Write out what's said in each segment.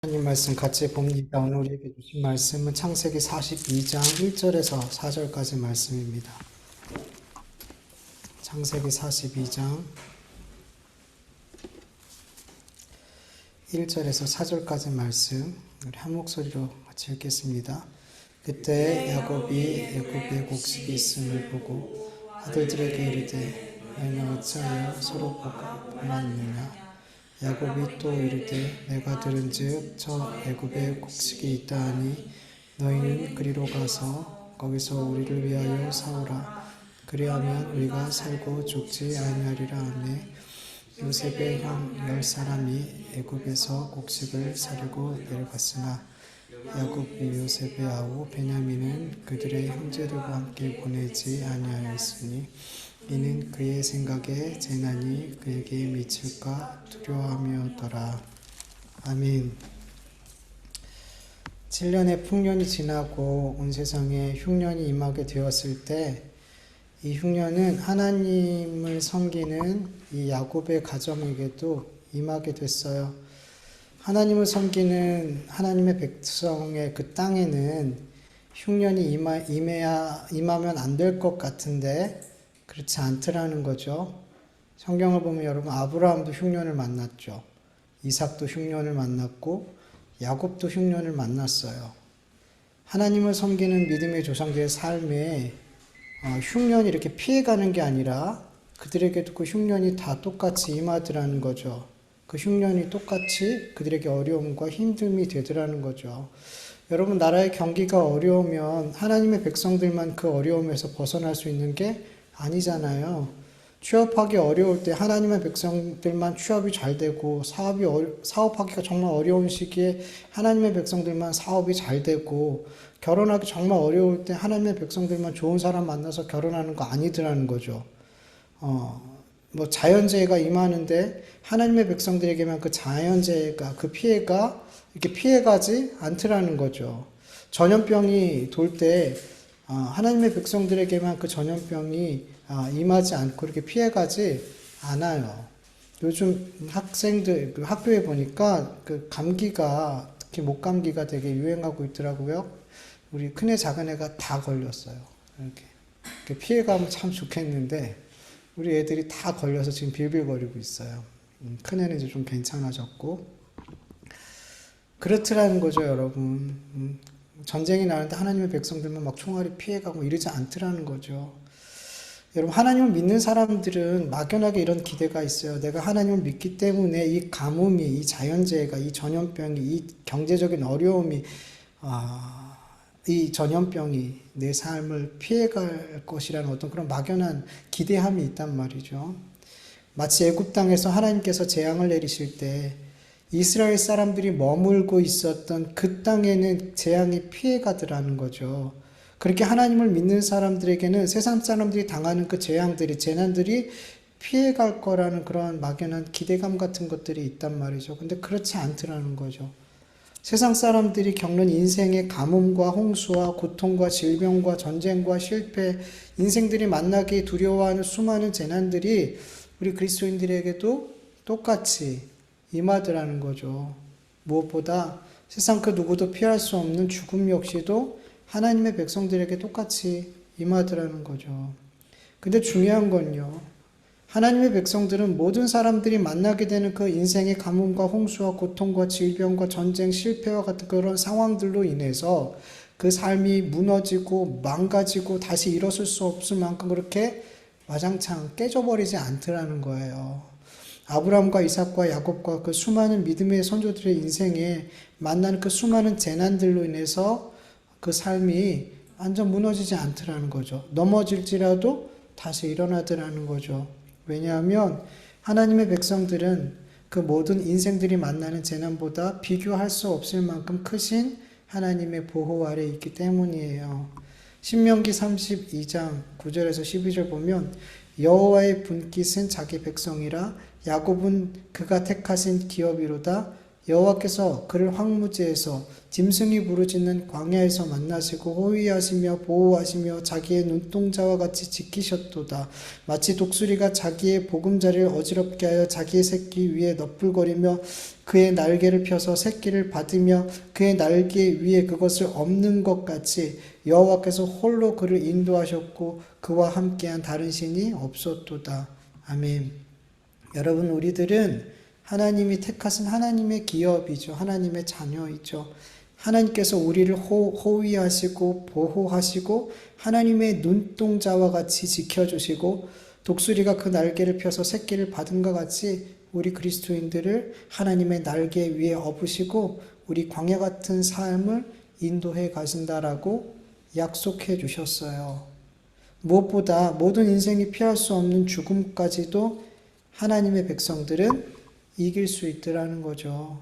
하나님 말씀 같이 봅니다. 오늘 우리에게 주신 말씀은 창세기 42장 1절에서 4절까지 말씀입니다. 창세기 42장 1절에서 4절까지 말씀 우리 한 목소리로 같이 읽겠습니다. 그때 야곱이 애굽에 곡식이 있음을 보고 아들들에게 이르되 너희는 어찌하여 서로 보았느냐. 야곱이 또 이르되 내가 들은즉 저 애굽에 곡식이 있다 하니 너희는 그리로 가서 거기서 우리를 위하여 사오라. 그리하면 우리가 살고 죽지 아니하리라 하매 요셉의 형 10사람이 애굽에서 곡식을 사려고 내려갔으나 야곱이 요셉의 아우 베냐민은 그들의 형제들과 함께 보내지 아니하였으니 이는 그의 생각에 재난이 그에게 미칠까 두려워함이었더라. 아멘. 7년의 풍년이 지나고 온 세상에 흉년이 임하게 되었을 때 이 흉년은 하나님을 섬기는 이 야곱의 가정에게도 임하게 됐어요. 하나님을 섬기는 하나님의 백성의 그 땅에는 흉년이 임하면 안 될 것 같은데 그렇지 않더라는 거죠. 성경을 보면 여러분 아브라함도 흉년을 만났죠. 이삭도 흉년을 만났고 야곱도 흉년을 만났어요. 하나님을 섬기는 믿음의 조상들의 삶에 흉년이 이렇게 피해가는 게 아니라 그들에게도 그 흉년이 다 똑같이 임하더라는 거죠. 그 흉년이 똑같이 그들에게 어려움과 힘듦이 되더라는 거죠. 여러분 나라의 경기가 어려우면 하나님의 백성들만 그 어려움에서 벗어날 수 있는 게 아니잖아요. 취업하기 어려울 때 하나님의 백성들만 취업이 잘 되고 사업하기가 정말 어려운 시기에 하나님의 백성들만 사업이 잘 되고 결혼하기 정말 어려울 때 하나님의 백성들만 좋은 사람 만나서 결혼하는 거 아니더라는 거죠. 뭐 자연재해가 임하는데 하나님의 백성들에게만 그 자연재해가 그 피해가 이렇게 피해가지 않더라는 거죠. 전염병이 돌 때 하나님의 백성들에게만 그 전염병이 임하지 않고 이렇게 피해가지 않아요. 요즘 학생들 학교에 보니까 그 감기가 특히 목감기가 되게 유행하고 있더라고요. 우리 큰애 작은애가 다 걸렸어요. 이렇게 피해가면 참 좋겠는데 우리 애들이 다 걸려서 지금 빌빌거리고 있어요. 큰애는 이제 좀 괜찮아졌고 그렇더라는 거죠, 여러분. 전쟁이 나는데 하나님의 백성들만 막 총알이 피해가고 이러지 않더라는 거죠. 여러분 하나님을 믿는 사람들은 막연하게 이런 기대가 있어요. 내가 하나님을 믿기 때문에 이 가뭄이, 이 자연재해가, 이 전염병이, 이 경제적인 어려움이, 이 전염병이 내 삶을 피해갈 것이라는 어떤 그런 막연한 기대함이 있단 말이죠. 마치 애굽 땅에서 하나님께서 재앙을 내리실 때 이스라엘 사람들이 머물고 있었던 그 땅에는 재앙이 피해가더라는 거죠. 그렇게 하나님을 믿는 사람들에게는 세상 사람들이 당하는 그 재앙들이, 재난들이 피해갈 거라는 그런 막연한 기대감 같은 것들이 있단 말이죠. 근데 그렇지 않더라는 거죠. 세상 사람들이 겪는 인생의 가뭄과 홍수와 고통과 질병과 전쟁과 실패, 인생들이 만나기 두려워하는 수많은 재난들이 우리 그리스도인들에게도 똑같이 임하더라는 거죠. 무엇보다 세상 그 누구도 피할 수 없는 죽음 역시도 하나님의 백성들에게 똑같이 임하더라는 거죠. 근데 중요한 건요. 하나님의 백성들은 모든 사람들이 만나게 되는 그 인생의 가뭄과 홍수와 고통과 질병과 전쟁, 실패와 같은 그런 상황들로 인해서 그 삶이 무너지고 망가지고 다시 일어설 수 없을 만큼 그렇게 와장창 깨져버리지 않더라는 거예요. 아브라함과 이삭과 야곱과 그 수많은 믿음의 선조들의 인생에 만나는 그 수많은 재난들로 인해서 그 삶이 완전 무너지지 않더라는 거죠. 넘어질지라도 다시 일어나더라는 거죠. 왜냐하면 하나님의 백성들은 그 모든 인생들이 만나는 재난보다 비교할 수 없을 만큼 크신 하나님의 보호 아래 있기 때문이에요. 신명기 32장 9절에서 12절 보면 여호와의 분깃은 자기 백성이라 야곱은 그가 택하신 기업이로다. 여호와께서 그를 황무지에서 짐승이 부르짖는 광야에서 만나시고 호위하시며 보호하시며 자기의 눈동자와 같이 지키셨도다. 마치 독수리가 자기의 보금자리를 어지럽게 하여 자기의 새끼 위에 너풀거리며 그의 날개를 펴서 새끼를 받으며 그의 날개 위에 그것을 엎는 것 같이 여호와께서 홀로 그를 인도하셨고 그와 함께한 다른 신이 없었도다. 아멘. 여러분, 우리들은 하나님이 택하신 하나님의 기업이죠. 하나님의 자녀이죠. 하나님께서 우리를 호위하시고 보호하시고 하나님의 눈동자와 같이 지켜주시고 독수리가 그 날개를 펴서 새끼를 받은 것 같이 우리 그리스도인들을 하나님의 날개 위에 업으시고 우리 광야 같은 삶을 인도해 가신다라고 약속해 주셨어요. 무엇보다 모든 인생이 피할 수 없는 죽음까지도 하나님의 백성들은 이길 수 있더라는 거죠.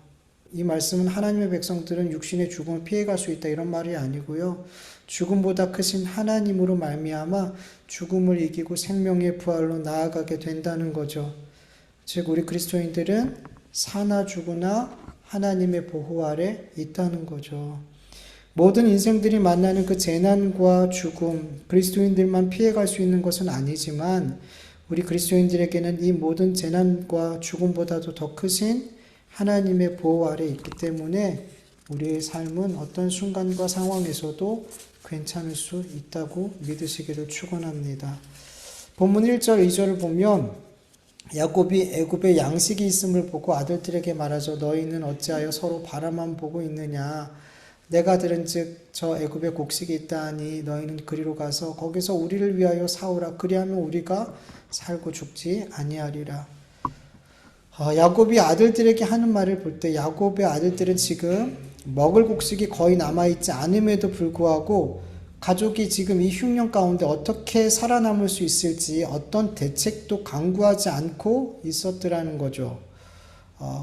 이 말씀은 하나님의 백성들은 육신의 죽음을 피해갈 수 있다 이런 말이 아니고요. 죽음보다 크신 하나님으로 말미암아 죽음을 이기고 생명의 부활로 나아가게 된다는 거죠. 즉 우리 그리스도인들은 사나 죽으나 하나님의 보호 아래 있다는 거죠. 모든 인생들이 만나는 그 재난과 죽음, 그리스도인들만 피해갈 수 있는 것은 아니지만 우리 그리스도인들에게는 이 모든 재난과 죽음보다도 더 크신 하나님의 보호 아래 있기 때문에 우리의 삶은 어떤 순간과 상황에서도 괜찮을 수 있다고 믿으시기를 축원합니다. 본문 1절, 2절을 보면 야곱이 애굽에 양식이 있음을 보고 아들들에게 말하죠. 너희는 어찌하여 서로 바라만 보고 있느냐. 내가 들은즉 저 애굽에 곡식이 있다하니 너희는 그리로 가서 거기서 우리를 위하여 사오라. 그리하면 우리가 살고 죽지 아니하리라. 야곱이 아들들에게 하는 말을 볼 때 야곱의 아들들은 지금 먹을 곡식이 거의 남아있지 않음에도 불구하고 가족이 지금 이 흉년 가운데 어떻게 살아남을 수 있을지 어떤 대책도 강구하지 않고 있었더라는 거죠.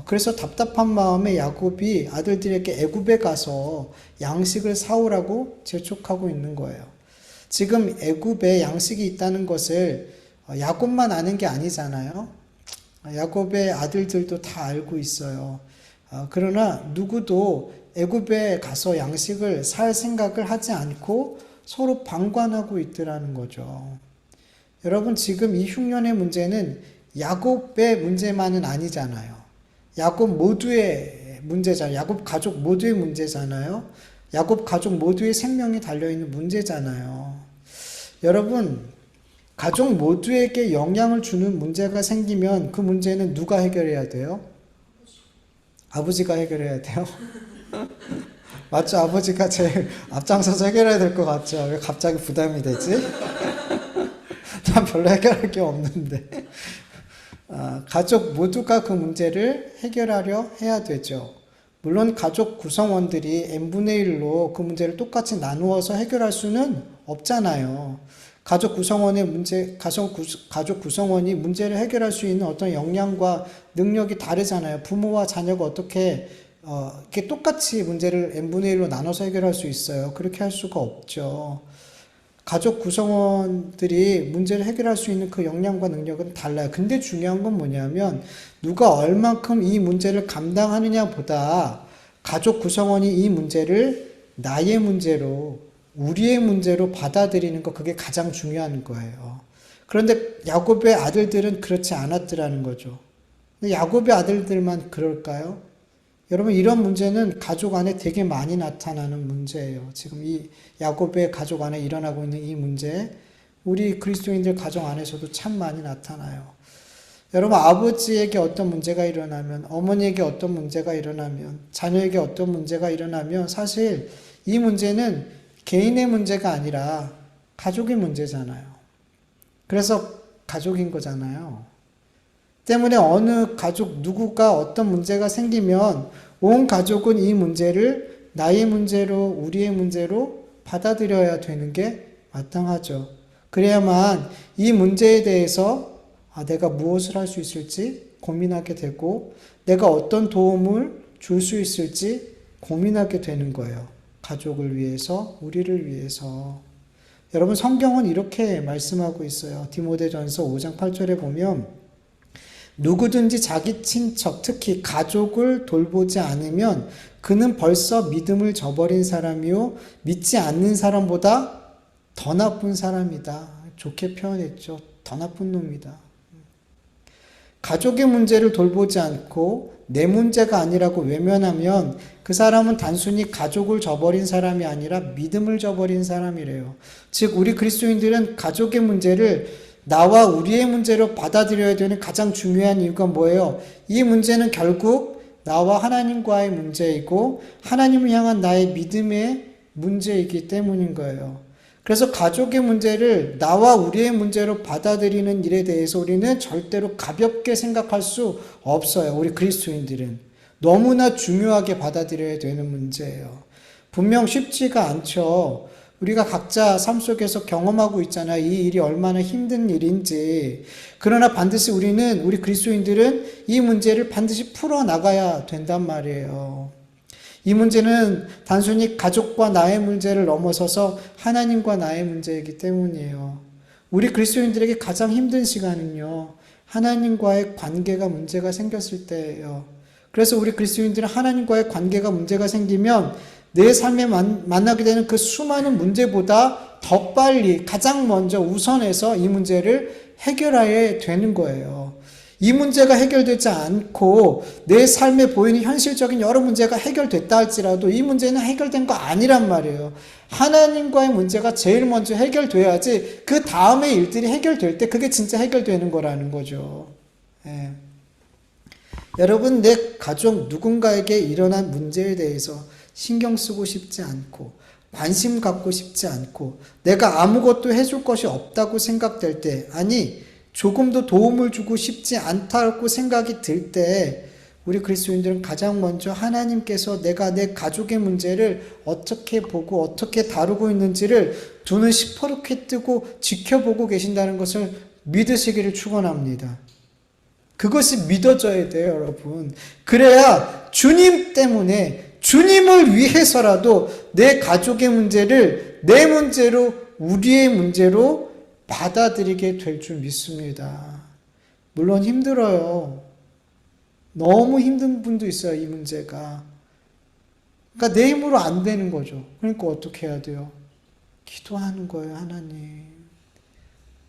그래서 답답한 마음에 야곱이 아들들에게 애굽에 가서 양식을 사오라고 재촉하고 있는 거예요. 지금 애굽에 양식이 있다는 것을 야곱만 아는 게 아니잖아요. 야곱의 아들들도 다 알고 있어요. 그러나 누구도 애굽에 가서 양식을 살 생각을 하지 않고 서로 방관하고 있더라는 거죠. 여러분, 지금 이 흉년의 문제는 야곱의 문제만은 아니잖아요. 야곱 모두의 문제잖아요. 야곱 가족 모두의 문제잖아요. 야곱 가족 모두의 생명이 달려있는 문제잖아요. 여러분, 가족 모두에게 영향을 주는 문제가 생기면 그 문제는 누가 해결해야 돼요? 아버지가 해결해야 돼요? 맞죠? 아버지가 제일 앞장서서 해결해야 될 것 같죠? 왜 갑자기 부담이 되지? 난 별로 해결할 게 없는데. 가족 모두가 그 문제를 해결하려 해야 되죠. 물론 가족 구성원들이 n분의 1로 그 문제를 똑같이 나누어서 해결할 수는 없잖아요. 가족 구성원이 문제를 해결할 수 있는 어떤 역량과 능력이 다르잖아요. 부모와 자녀가 어떻게 이렇게 똑같이 문제를 n분의 1로 나눠서 해결할 수 있어요. 그렇게 할 수가 없죠. 가족 구성원들이 문제를 해결할 수 있는 그 역량과 능력은 달라요. 근데 중요한 건 뭐냐면 누가 얼만큼 이 문제를 감당하느냐 보다 가족 구성원이 이 문제를 나의 문제로, 우리의 문제로 받아들이는 거, 그게 가장 중요한 거예요. 그런데 야곱의 아들들은 그렇지 않았더라는 거죠. 근데 야곱의 아들들만 그럴까요? 여러분, 이런 문제는 가족 안에 되게 많이 나타나는 문제예요. 지금 이 야곱의 가족 안에 일어나고 있는 이 문제, 우리 그리스도인들 가정 안에서도 참 많이 나타나요. 여러분, 아버지에게 어떤 문제가 일어나면, 어머니에게 어떤 문제가 일어나면, 자녀에게 어떤 문제가 일어나면 사실 이 문제는 개인의 문제가 아니라 가족의 문제잖아요. 그래서 가족인 거잖아요. 때문에 어느 가족 누구가 어떤 문제가 생기면 온 가족은 이 문제를 나의 문제로, 우리의 문제로 받아들여야 되는 게 마땅하죠. 그래야만 이 문제에 대해서 내가 무엇을 할 수 있을지 고민하게 되고 내가 어떤 도움을 줄 수 있을지 고민하게 되는 거예요. 가족을 위해서, 우리를 위해서. 여러분, 성경은 이렇게 말씀하고 있어요. 디모데전서 5장 8절에 보면 누구든지 자기 친척, 특히 가족을 돌보지 않으면 그는 벌써 믿음을 저버린 사람이요 믿지 않는 사람보다 더 나쁜 사람이다. 좋게 표현했죠. 더 나쁜 놈이다. 가족의 문제를 돌보지 않고 내 문제가 아니라고 외면하면 그 사람은 단순히 가족을 저버린 사람이 아니라 믿음을 저버린 사람이래요. 즉 우리 그리스도인들은 가족의 문제를 나와 우리의 문제로 받아들여야 되는 가장 중요한 이유가 뭐예요? 이 문제는 결국 나와 하나님과의 문제이고 하나님을 향한 나의 믿음의 문제이기 때문인 거예요. 그래서 가족의 문제를 나와 우리의 문제로 받아들이는 일에 대해서 우리는 절대로 가볍게 생각할 수 없어요. 우리 그리스도인들은 너무나 중요하게 받아들여야 되는 문제예요. 분명 쉽지가 않죠. 우리가 각자 삶 속에서 경험하고 있잖아요. 이 일이 얼마나 힘든 일인지. 그러나 반드시 우리 그리스도인들은 이 문제를 반드시 풀어나가야 된단 말이에요. 이 문제는 단순히 가족과 나의 문제를 넘어서서 하나님과 나의 문제이기 때문이에요. 우리 그리스도인들에게 가장 힘든 시간은요, 하나님과의 관계가 문제가 생겼을 때예요. 그래서 우리 그리스도인들은 하나님과의 관계가 문제가 생기면 내 삶에 만나게 되는 그 수많은 문제보다 더 빨리 가장 먼저 우선해서 이 문제를 해결해야 되는 거예요. 이 문제가 해결되지 않고 내 삶에 보이는 현실적인 여러 문제가 해결됐다 할지라도 이 문제는 해결된 거 아니란 말이에요. 하나님과의 문제가 제일 먼저 해결돼야지 그 다음의 일들이 해결될 때 그게 진짜 해결되는 거라는 거죠. 예. 여러분, 내 가족 누군가에게 일어난 문제에 대해서 신경 쓰고 싶지 않고 관심 갖고 싶지 않고 내가 아무것도 해줄 것이 없다고 생각될 때, 아니 조금도 도움을 주고 싶지 않다고 생각이 들 때 우리 그리스도인들은 가장 먼저 하나님께서 내가 내 가족의 문제를 어떻게 보고 어떻게 다루고 있는지를 두 눈 시퍼렇게 뜨고 지켜보고 계신다는 것을 믿으시기를 축원합니다. 그것이 믿어져야 돼요, 여러분. 그래야 주님 때문에, 주님을 위해서라도 내 가족의 문제를 내 문제로, 우리의 문제로 받아들이게 될 줄 믿습니다. 물론 힘들어요. 너무 힘든 분도 있어요, 이 문제가. 그러니까 내 힘으로 안 되는 거죠. 그러니까 어떻게 해야 돼요? 기도하는 거예요, 하나님.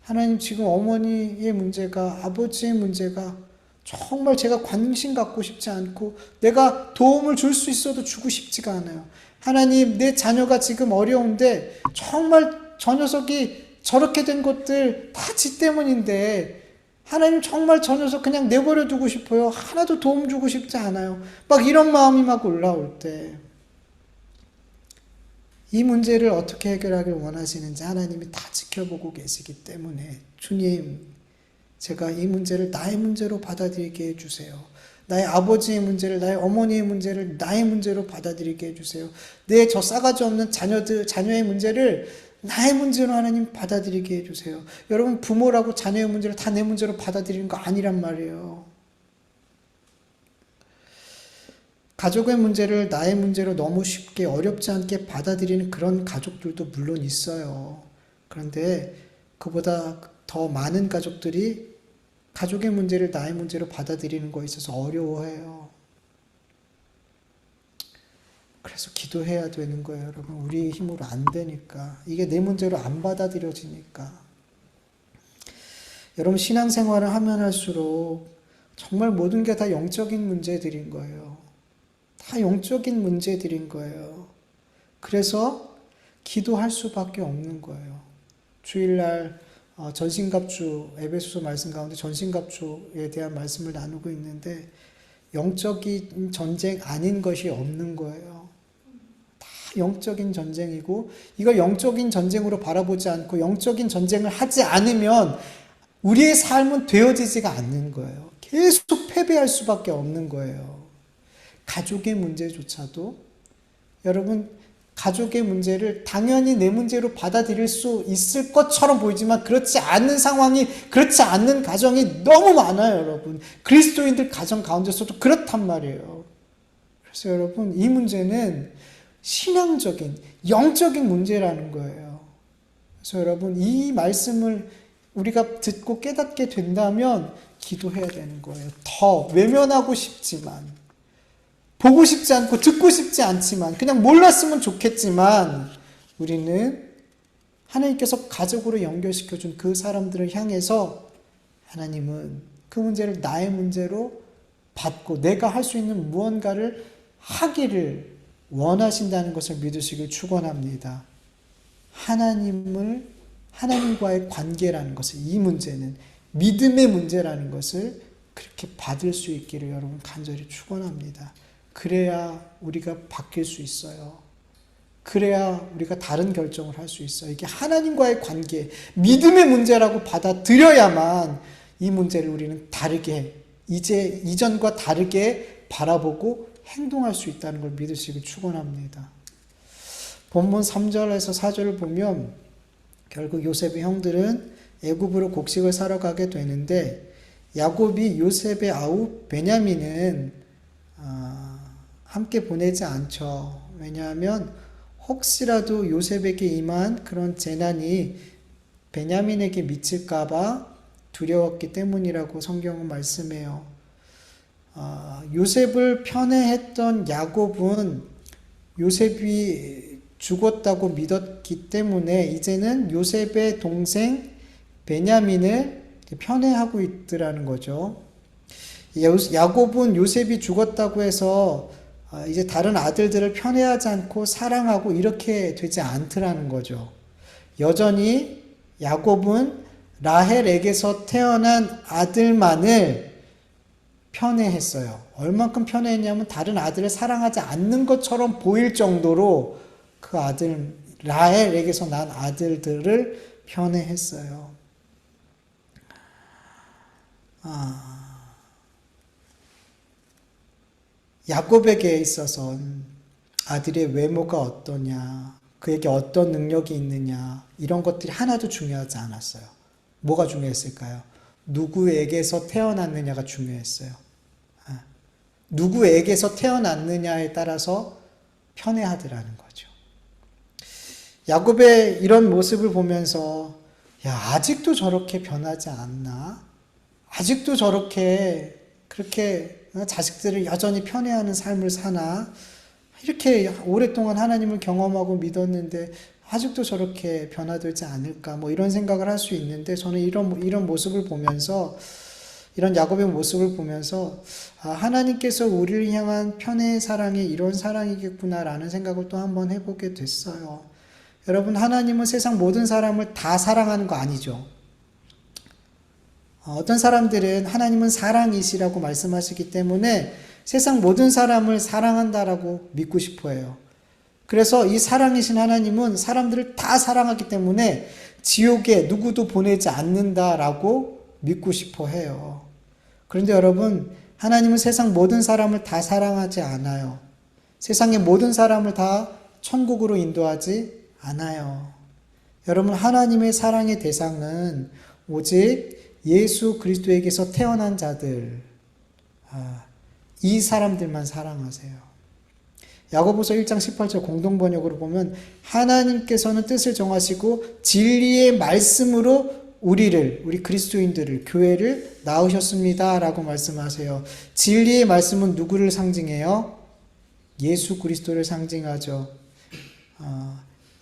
하나님, 지금 어머니의 문제가, 아버지의 문제가 정말 제가 관심 갖고 싶지 않고 내가 도움을 줄 수 있어도 주고 싶지가 않아요. 하나님, 내 자녀가 지금 어려운데 정말 저 녀석이 저렇게 된 것들 다 지 때문인데 하나님, 정말 저 녀석 그냥 내버려 두고 싶어요. 하나도 도움 주고 싶지 않아요. 막 이런 마음이 막 올라올 때 이 문제를 어떻게 해결하길 원하시는지 하나님이 다 지켜보고 계시기 때문에 주님, 제가 이 문제를 나의 문제로 받아들이게 해주세요. 나의 아버지의 문제를, 나의 어머니의 문제를 나의 문제로 받아들이게 해주세요. 내 저 싸가지 없는 자녀의 문제를 나의 문제로 하나님 받아들이게 해주세요. 여러분, 부모라고 자녀의 문제를 다 내 문제로 받아들이는 거 아니란 말이에요. 가족의 문제를 나의 문제로 너무 쉽게 어렵지 않게 받아들이는 그런 가족들도 물론 있어요. 그런데 그보다 더 많은 가족들이 가족의 문제를 나의 문제로 받아들이는 거에 있어서 어려워해요. 그래서 기도해야 되는 거예요, 여러분. 우리의 힘으로 안 되니까. 이게 내 문제로 안 받아들여지니까. 여러분, 신앙생활을 하면 할수록 정말 모든 게 다 영적인 문제들인 거예요. 다 영적인 문제들인 거예요. 그래서 기도할 수밖에 없는 거예요. 주일날 전신갑주, 에베소서 말씀 가운데 전신갑주에 대한 말씀을 나누고 있는데 영적인 전쟁 아닌 것이 없는 거예요. 다 영적인 전쟁이고 이걸 영적인 전쟁으로 바라보지 않고 영적인 전쟁을 하지 않으면 우리의 삶은 되어지지가 않는 거예요. 계속 패배할 수밖에 없는 거예요. 가족의 문제조차도 여러분, 가족의 문제를 당연히 내 문제로 받아들일 수 있을 것처럼 보이지만 그렇지 않는 상황이, 그렇지 않는 가정이 너무 많아요, 여러분. 그리스도인들 가정 가운데서도 그렇단 말이에요. 그래서 여러분, 이 문제는 신앙적인, 영적인 문제라는 거예요. 그래서 여러분, 이 말씀을 우리가 듣고 깨닫게 된다면 기도해야 되는 거예요. 더 외면하고 싶지만, 보고 싶지 않고 듣고 싶지 않지만, 그냥 몰랐으면 좋겠지만, 우리는 하나님께서 가족으로 연결시켜준 그 사람들을 향해서 하나님은 그 문제를 나의 문제로 받고 내가 할 수 있는 무언가를 하기를 원하신다는 것을 믿으시길 축원합니다. 하나님과의 관계라는 것을, 이 문제는 믿음의 문제라는 것을 그렇게 받을 수 있기를 여러분 간절히 축원합니다. 그래야 우리가 바뀔 수 있어요. 그래야 우리가 다른 결정을 할 수 있어요. 이게 하나님과의 관계, 믿음의 문제라고 받아들여야만 이 문제를 우리는 다르게, 이전과 다르게 바라보고 행동할 수 있다는 걸 믿으시길 축원합니다. 본문 3절에서 4절을 보면 결국 요셉의 형들은 애굽으로 곡식을 사러 가게 되는데, 야곱이 요셉의 아우 베냐민은 함께 보내지 않죠. 왜냐하면 혹시라도 요셉에게 임한 그런 재난이 베냐민에게 미칠까봐 두려웠기 때문이라고 성경은 말씀해요. 요셉을 편애했던 야곱은 요셉이 죽었다고 믿었기 때문에 이제는 요셉의 동생 베냐민을 편애하고 있더라는 거죠. 야곱은 요셉이 죽었다고 해서 이제 다른 아들들을 편애하지 않고 사랑하고 이렇게 되지 않더라는 거죠. 여전히 야곱은 라헬에게서 태어난 아들만을 편애했어요. 얼만큼 편애했냐면 다른 아들을 사랑하지 않는 것처럼 보일 정도로 그 아들, 라헬에게서 난 아들들을 편애했어요. 야곱에게 있어서는 아들의 외모가 어떠냐, 그에게 어떤 능력이 있느냐, 이런 것들이 하나도 중요하지 않았어요. 뭐가 중요했을까요? 누구에게서 태어났느냐가 중요했어요. 누구에게서 태어났느냐에 따라서 편애하더라는 거죠. 야곱의 이런 모습을 보면서 아직도 저렇게 변하지 않나? 아직도 저렇게 그렇게 자식들을 여전히 편애하는 삶을 사나? 이렇게 오랫동안 하나님을 경험하고 믿었는데 아직도 저렇게 변화되지 않을까? 이런 생각을 할 수 있는데, 저는 이런 모습을 보면서, 이런 야곱의 모습을 보면서 하나님께서 우리를 향한 편애의 사랑이 이런 사랑이겠구나라는 생각을 또 한번 해보게 됐어요. 여러분, 하나님은 세상 모든 사람을 다 사랑하는 거 아니죠. 어떤 사람들은 하나님은 사랑이시라고 말씀하시기 때문에 세상 모든 사람을 사랑한다라고 믿고 싶어 해요. 그래서 이 사랑이신 하나님은 사람들을 다 사랑하기 때문에 지옥에 누구도 보내지 않는다라고 믿고 싶어 해요. 그런데 여러분, 하나님은 세상 모든 사람을 다 사랑하지 않아요. 세상의 모든 사람을 다 천국으로 인도하지 않아요. 여러분, 하나님의 사랑의 대상은 오직 예수 그리스도에게서 태어난 자들, 이 사람들만 사랑하세요. 야고보서 1장 18절 공동번역으로 보면 하나님께서는 뜻을 정하시고 진리의 말씀으로 우리 그리스도인들을, 교회를 낳으셨습니다 라고 말씀하세요. 진리의 말씀은 누구를 상징해요? 예수 그리스도를 상징하죠.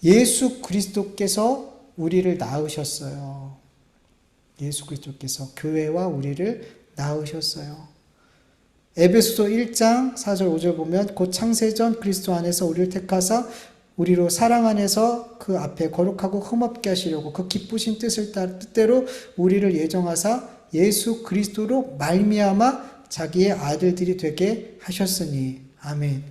예수 그리스도께서 우리를 낳으셨어요. 예수 그리스도께서 교회와 우리를 낳으셨어요. 에베소서 1장 4절 5절 보면 곧 창세전 그리스도 안에서 우리를 택하사 우리로 사랑 안에서 그 앞에 거룩하고 흠없게 하시려고 그 기쁘신 뜻대로 우리를 예정하사 예수 그리스도로 말미암아 자기의 아들들이 되게 하셨으니. 아멘.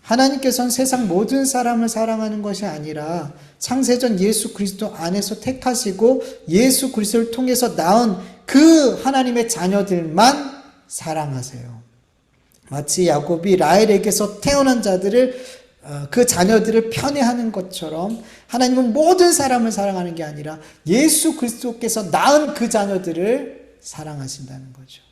하나님께서는 세상 모든 사람을 사랑하는 것이 아니라 창세전 예수 그리스도 안에서 택하시고 예수 그리스도를 통해서 낳은 그 하나님의 자녀들만 사랑하세요. 마치 야곱이 라헬에게서 태어난 자들을, 그 자녀들을 편애하는 것처럼 하나님은 모든 사람을 사랑하는 게 아니라 예수 그리스도께서 낳은 그 자녀들을 사랑하신다는 거죠.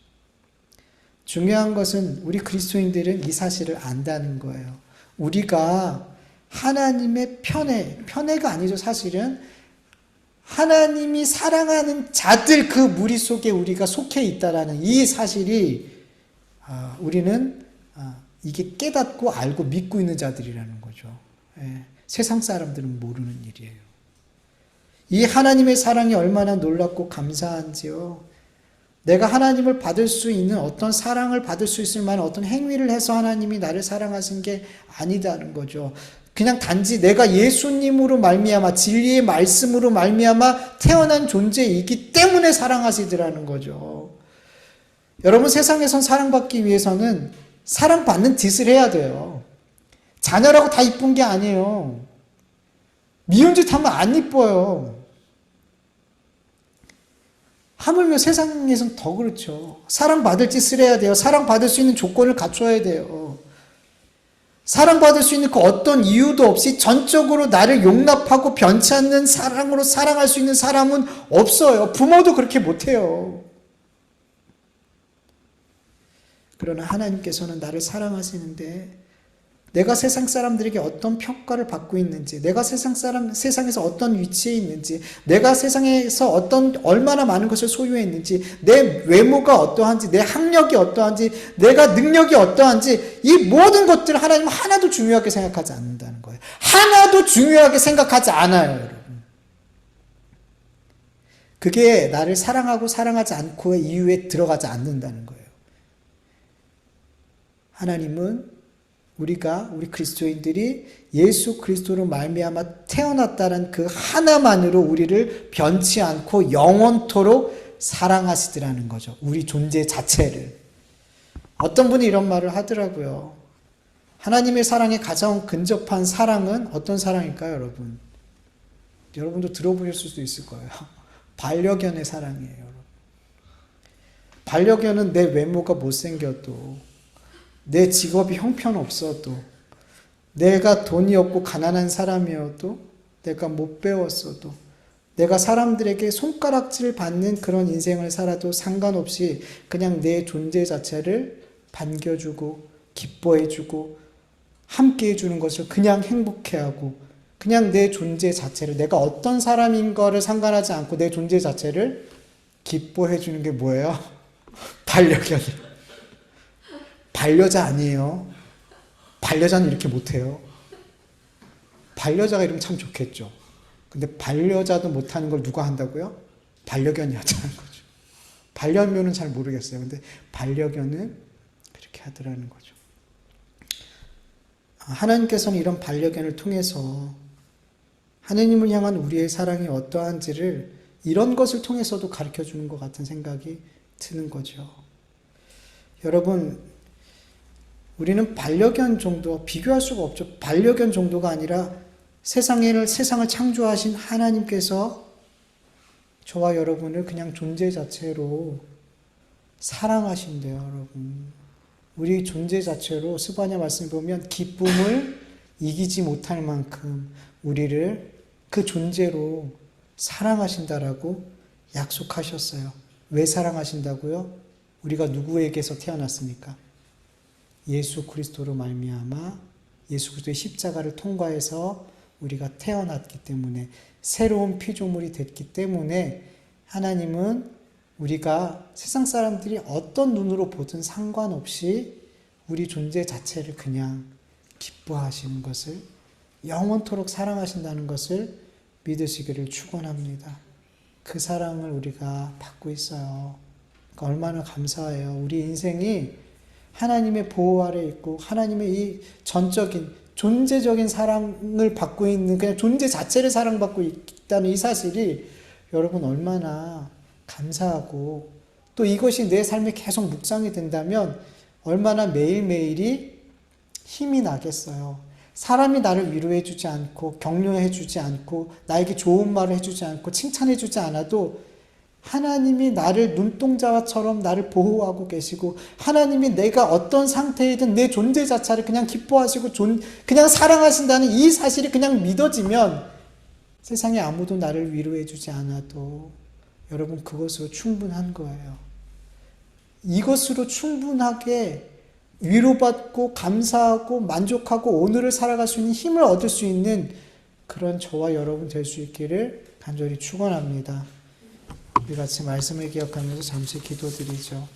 중요한 것은 우리 그리스도인들은 이 사실을 안다는 거예요. 우리가 하나님의 편애가 아니죠. 사실은 하나님이 사랑하는 자들 그 무리 속에 우리가 속해 있다라는 이 사실이 우리는 이게 깨닫고 알고 믿고 있는 자들이라는 거죠. 예, 세상 사람들은 모르는 일이에요. 이 하나님의 사랑이 얼마나 놀랍고 감사한지요. 내가 하나님을 받을 수 있는 어떤 사랑을 받을 수 있을 만한 어떤 행위를 해서 하나님이 나를 사랑하신 게 아니다는 거죠. 그냥 단지 내가 예수님으로 말미암아 진리의 말씀으로 말미암아 태어난 존재이기 때문에 사랑하시더라는 거죠. 여러분, 세상에선 사랑받기 위해서는 사랑받는 짓을 해야 돼요. 자녀라고 다 이쁜 게 아니에요. 미운 짓 하면 안 이뻐요. 하물며 세상에선 더 그렇죠. 사랑받을 짓을 해야 돼요. 사랑받을 수 있는 조건을 갖춰야 돼요. 사랑받을 수 있는 그 어떤 이유도 없이 전적으로 나를 용납하고 변치 않는 사랑으로 사랑할 수 있는 사람은 없어요. 부모도 그렇게 못해요. 그러나 하나님께서는 나를 사랑하시는데 내가 세상 사람들에게 어떤 평가를 받고 있는지, 내가 세상에서 어떤 위치에 있는지, 내가 세상에서 얼마나 많은 것을 소유했는지, 내 외모가 어떠한지, 내 학력이 어떠한지, 내가 능력이 어떠한지, 이 모든 것들을 하나님은 하나도 중요하게 생각하지 않는다는 거예요. 하나도 중요하게 생각하지 않아요, 여러분. 그게 나를 사랑하고 사랑하지 않고의 이유에 들어가지 않는다는 거예요. 하나님은 우리 그리스도인들이 예수 그리스도로 말미암아 태어났다는 그 하나만으로 우리를 변치 않고 영원토록 사랑하시더라는 거죠. 우리 존재 자체를. 어떤 분이 이런 말을 하더라고요. 하나님의 사랑에 가장 근접한 사랑은 어떤 사랑일까요, 여러분? 여러분도 들어보실 수도 있을 거예요. 반려견의 사랑이에요, 여러분. 반려견은 내 외모가 못생겨도, 내 직업이 형편없어도, 내가 돈이 없고 가난한 사람이어도, 내가 못 배웠어도, 내가 사람들에게 손가락질 받는 그런 인생을 살아도 상관없이 그냥 내 존재 자체를 반겨주고 기뻐해주고 함께해주는 것을 그냥 행복해하고, 그냥 내 존재 자체를, 내가 어떤 사람인 거를 상관하지 않고 내 존재 자체를 기뻐해주는 게 뭐예요? 반려견이에요. 반려자 아니에요. 반려자는 이렇게 못해요. 반려자가 이러면 참 좋겠죠. 근데 반려자도 못하는 걸 누가 한다고요? 반려견이 하자는 거죠. 반려묘는 잘 모르겠어요. 근데 반려견은 그렇게 하더라는 거죠. 하나님께서는 이런 반려견을 통해서 하나님을 향한 우리의 사랑이 어떠한지를 이런 것을 통해서도 가르쳐 주는 것 같은 생각이 드는 거죠. 여러분, 우리는 반려견 정도, 비교할 수가 없죠. 반려견 정도가 아니라 세상을 창조하신 하나님께서 저와 여러분을 그냥 존재 자체로 사랑하신대요, 여러분. 우리 존재 자체로 스바냐 말씀 보면 기쁨을 이기지 못할 만큼 우리를 그 존재로 사랑하신다라고 약속하셨어요. 왜 사랑하신다고요? 우리가 누구에게서 태어났습니까? 예수 그리스도로 말미암아 예수 그리스도의 십자가를 통과해서 우리가 태어났기 때문에, 새로운 피조물이 됐기 때문에 하나님은 우리가 세상 사람들이 어떤 눈으로 보든 상관없이 우리 존재 자체를 그냥 기뻐하시는 것을, 영원토록 사랑하신다는 것을 믿으시기를 축원합니다. 그 사랑을 우리가 받고 있어요. 그러니까 얼마나 감사해요. 우리 인생이 하나님의 보호 아래 있고 하나님의 이 전적인 존재적인 사랑을 받고 있는, 그냥 존재 자체를 사랑받고 있다는 이 사실이 여러분 얼마나 감사하고, 또 이것이 내 삶에 계속 묵상이 된다면 얼마나 매일매일이 힘이 나겠어요. 사람이 나를 위로해 주지 않고 격려해 주지 않고 나에게 좋은 말을 해주지 않고 칭찬해 주지 않아도 하나님이 나를 눈동자처럼 나를 보호하고 계시고, 하나님이 내가 어떤 상태이든 내 존재 자체를 그냥 기뻐하시고 그냥 사랑하신다는 이 사실이 그냥 믿어지면 세상에 아무도 나를 위로해 주지 않아도 여러분 그것으로 충분한 거예요. 이것으로 충분하게 위로받고 감사하고 만족하고 오늘을 살아갈 수 있는 힘을 얻을 수 있는 그런 저와 여러분 될 수 있기를 간절히 축원합니다. 우리 같이 말씀을 기억하면서 잠시 기도드리죠.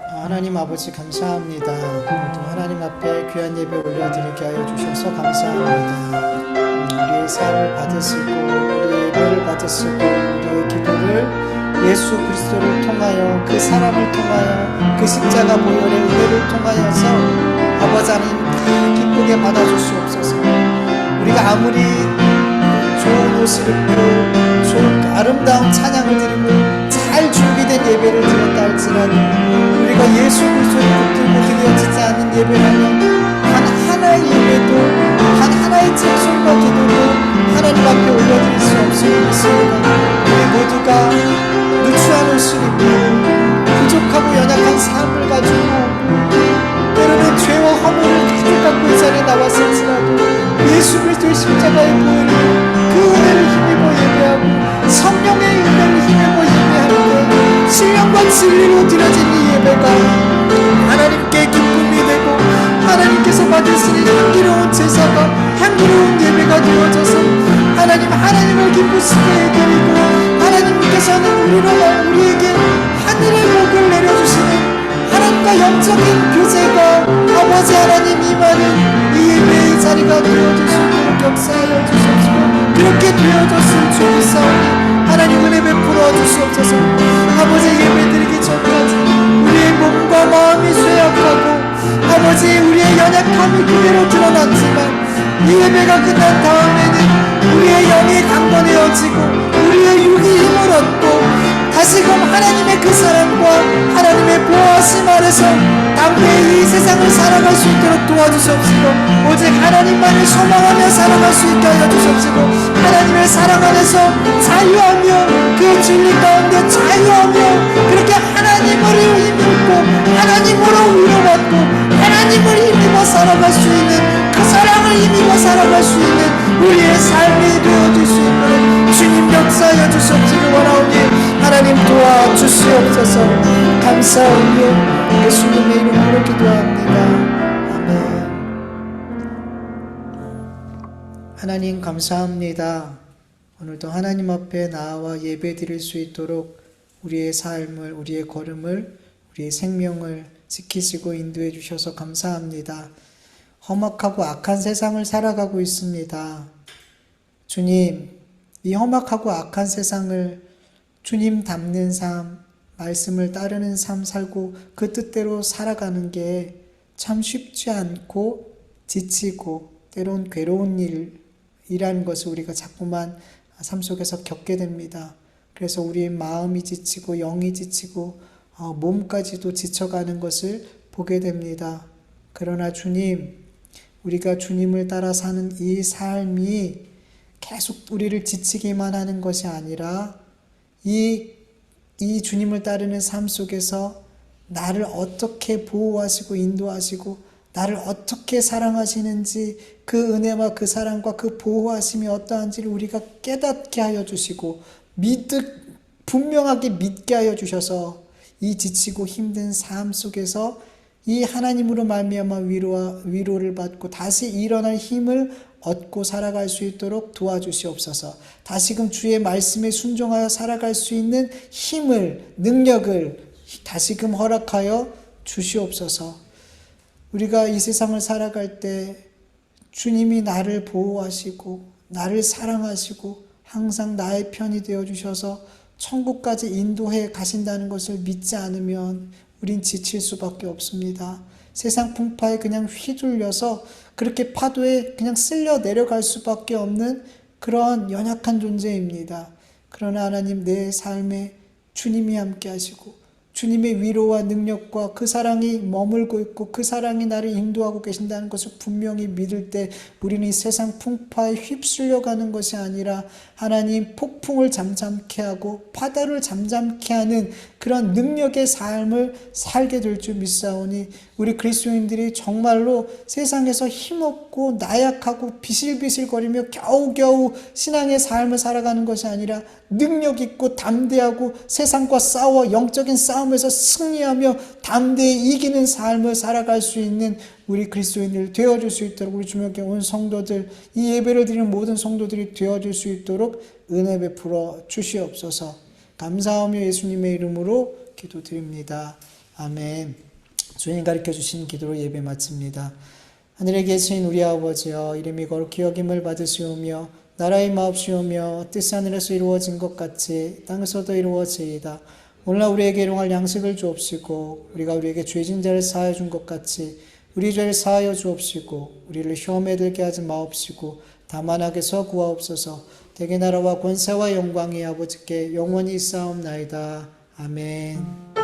하나님 아버지 감사합니다. 오늘도 하나님 앞에 귀한 예배 올려드리게 하여 주셔서 감사합니다. 우리의 사랑을 받으시고 우리의 예배를 받으시고 우리의 기도를 예수 그리스도를 통하여 그 사랑을 통하여 그 십자가 보혈의 은혜를 통하여서 아버지 하나님 기쁘게 받아주시옵소서. 우리가 아무리 좋은 옷을 입고 좋은 아름다운 찬양을 드리고 잘 준비된 예배를 드렸다 할지라도 우리가 예수 그리스도를 붙들고 드려지지 않는 예배라면 하나의 예배도 하나의 찬송과 기도도 하나님 앞에 올려드릴 수 없습니다. 우리 모두가 누추한 옷을 입고 부족하고 연약한 삶을 가지고 때로는 죄와 허물을 가득 갖고 이 자리에 나왔을지라도 예수 그리스도의 십자가의 보혈을 그 은혜를 힘입어 예배하고 성령의 은혜를 힘입어 예배할 때 신령과 진리로 드려진 이 예배가 하나님께 기쁨이 되고 하나님께서 받으시는 향기로운 제사가 향기로운 예배가 되어져서 하나님을 기쁘시게 해드리고 하나님께서는 우리에게 하늘의 복을 내려주시는 하나님과 영적인 교제가 아버지 하나님 임하는 이 예배의 자리가 되어주시도록 역사하여 주시옵소서. 그렇게 되어졌을 줄 믿사오니 하나님 은혜 베풀어 주시옵소서. 아버지 예배드리기 전까지 우리의 몸과 마음이 쇠약하고 아버지 우리의 연약함이 그대로 드러났지만 이 예배가 끝난 다음에는 우리의 영이 강건해지고 우리의 육이 힘을 얻고 다시금 하나님의 그 사랑과 하나님의 보호하심 아래서 땅에 이 세상을 살아갈 수 있도록 도와주시옵시고 오직 하나님만을 소망하며 살아갈 수 있게 하여 주시옵시고 하나님의 사랑 안에서 자유하며 그 진리 가운데 자유하며 그렇게 하나님을 힘입고 하나님으로 위로받고 하나님을 힘입어 살아갈 수 있는 그 사랑을 힘입어 살아갈 수 있는 우리의 삶이 되어줄 수 있도록 주님 역사하여 주시옵시기 원하오니 하나님 도와주시옵소서. 감사하며 예수님의 이름으로 기도합니다. 아멘. 하나님 감사합니다. 오늘도 하나님 앞에 나와 예배 드릴 수 있도록 우리의 삶을, 우리의 걸음을, 우리의 생명을 지키시고 인도해 주셔서 감사합니다. 험악하고 악한 세상을 살아가고 있습니다. 주님, 이 험악하고 악한 세상을 주님 닮는 삶, 말씀을 따르는 삶 살고 그 뜻대로 살아가는 게 참 쉽지 않고 지치고 때론 괴로운 일이라는 것을 우리가 자꾸만 삶 속에서 겪게 됩니다. 그래서 우리의 마음이 지치고 영이 지치고 몸까지도 지쳐가는 것을 보게 됩니다. 그러나 주님, 우리가 주님을 따라 사는 이 삶이 계속 우리를 지치기만 하는 것이 아니라 이 주님을 따르는 삶 속에서 나를 어떻게 보호하시고 인도하시고 나를 어떻게 사랑하시는지 그 은혜와 그 사랑과 그 보호하심이 어떠한지를 우리가 깨닫게 하여 주시고 분명하게 믿게 하여 주셔서 이 지치고 힘든 삶 속에서 이 하나님으로 말미암아 위로를 받고 다시 일어날 힘을 얻고 살아갈 수 있도록 도와주시옵소서. 다시금 주의 말씀에 순종하여 살아갈 수 있는 힘을, 능력을 다시금 허락하여 주시옵소서. 우리가 이 세상을 살아갈 때 주님이 나를 보호하시고 나를 사랑하시고 항상 나의 편이 되어주셔서 천국까지 인도해 가신다는 것을 믿지 않으면 우린 지칠 수밖에 없습니다. 세상 풍파에 그냥 휘둘려서 그렇게 파도에 그냥 쓸려 내려갈 수밖에 없는 그런 연약한 존재입니다. 그러나 하나님, 내 삶에 주님이 함께 하시고 주님의 위로와 능력과 그 사랑이 머물고 있고 그 사랑이 나를 인도하고 계신다는 것을 분명히 믿을 때 우리는 이 세상 풍파에 휩쓸려 가는 것이 아니라 하나님 폭풍을 잠잠케 하고 바다를 잠잠케 하는 그런 능력의 삶을 살게 될 줄 믿사오니 우리 그리스도인들이 정말로 세상에서 힘없고 나약하고 비실비실거리며 겨우겨우 신앙의 삶을 살아가는 것이 아니라 능력 있고 담대하고 세상과 싸워 영적인 싸움에서 승리하며 담대히 이기는 삶을 살아갈 수 있는 우리 그리스도인들 되어줄 수 있도록 우리 주님께 온 성도들, 이 예배를 드리는 모든 성도들이 되어줄 수 있도록 은혜 베풀어 주시옵소서. 감사하며 예수님의 이름으로 기도드립니다. 아멘. 주님 가르쳐 주신 기도로 예배 마칩니다. 하늘에 계신 우리 아버지여, 이름이 거룩히 여김을 받으시오며 나라의 마옵시오며 뜻이 하늘에서 이루어진 것 같이 땅에서도 이루어지이다. 오늘날 우리에게 일용할 양식을 주옵시고 우리가 우리에게 죄진 자를 사하여 준 것 같이 우리 죄를 사하여 주옵시고 우리를 시험에 들게 하지 마옵시고 다만 악에서 구하옵소서. 대개 나라와 권세와 영광이 아버지께 영원히 있사옵나이다. 아멘.